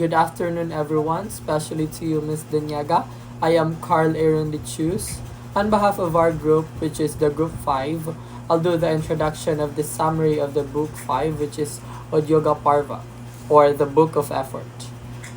Good afternoon, everyone, especially to you, Ms. Danyaga. I am Carl Aaron Lichus. On behalf of our group, which is the Group 5, I'll do the introduction of the summary of the Book 5, which is Udyoga Parva, or the Book of Effort.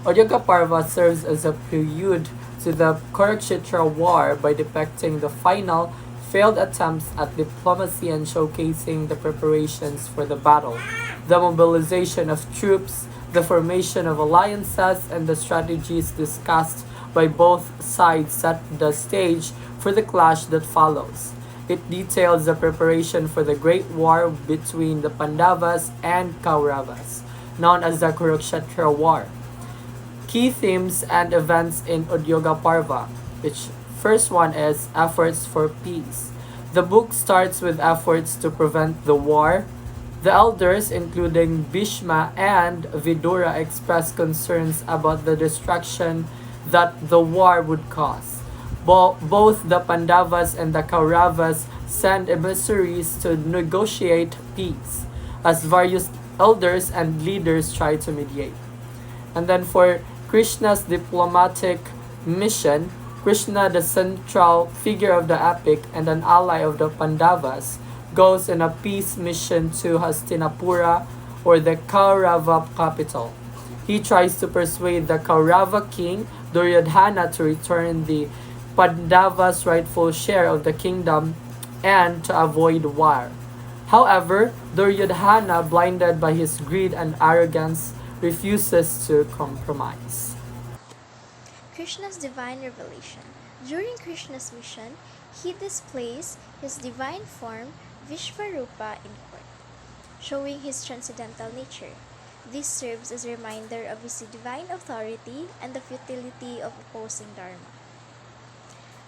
Udyoga Parva serves as a prelude to the Kurukshetra War by depicting the final, failed attempts at diplomacy and showcasing the preparations for the battle, the mobilization of troops, the formation of alliances, and the strategies discussed by both sides set the stage for the clash that follows. It details the preparation for the great war between the Pandavas and Kauravas, known as the Kurukshetra War. Key themes and events in Udyoga Parva, which first one is efforts for peace. The book starts with efforts to prevent the war. The elders, including Bhishma and Vidura, express concerns about the destruction that the war would cause. Both the Pandavas and the Kauravas send emissaries to negotiate peace, as various elders and leaders try to mediate. And then for Krishna's diplomatic mission, Krishna, the central figure of the epic and an ally of the Pandavas, goes on a peace mission to Hastinapura, or the Kaurava capital. He tries to persuade the Kaurava king Duryodhana to return the Pandavas' rightful share of the kingdom and to avoid war. However, Duryodhana, blinded by his greed and arrogance, refuses to compromise. Krishna's divine revelation. During Krishna's mission, he displays his divine form Vishvarupa in court, showing his transcendental nature. This serves as a reminder of his divine authority and the futility of opposing Dharma.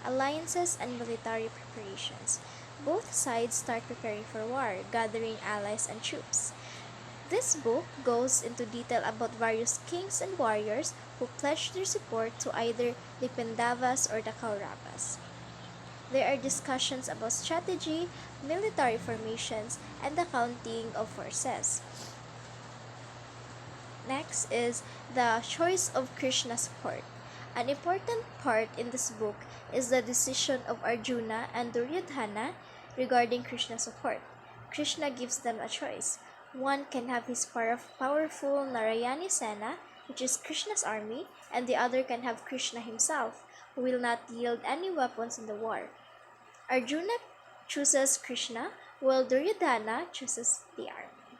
Alliances and military preparations. Both sides start preparing for war, gathering allies and troops. This book goes into detail about various kings and warriors who pledged their support to either the Pandavas or the Kauravas. There are discussions about strategy, military formations, and the counting of forces. Next is the choice of Krishna's court. An important part in this book is the decision of Arjuna and Duryodhana regarding Krishna's support. Krishna gives them a choice. One can have his powerful Narayani Sena, which is Krishna's army, and the other can have Krishna himself, who will not yield any weapons in the war. Arjuna chooses Krishna, while Duryodhana chooses the army.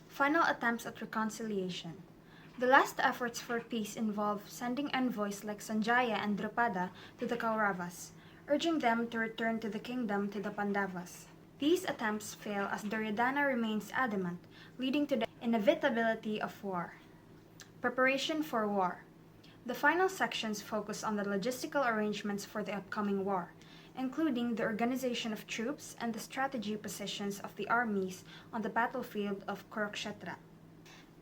Final attempts at reconciliation. The last efforts for peace involve sending envoys like Sanjaya and Drupada to the Kauravas, urging them to return to the kingdom to the Pandavas. These attempts fail as Duryodhana remains adamant, leading to the inevitability of war. Preparation for war. The final sections focus on the logistical arrangements for the upcoming war, including the organization of troops and the strategy positions of the armies on the battlefield of Kurukshetra.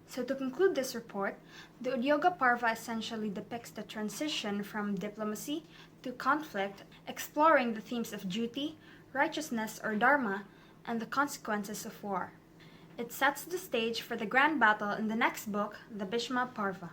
So to conclude this report, the Udyoga Parva essentially depicts the transition from diplomacy to conflict, exploring the themes of duty, righteousness or dharma, and the consequences of war. It sets the stage for the grand battle in the next book, the Bhishma Parva.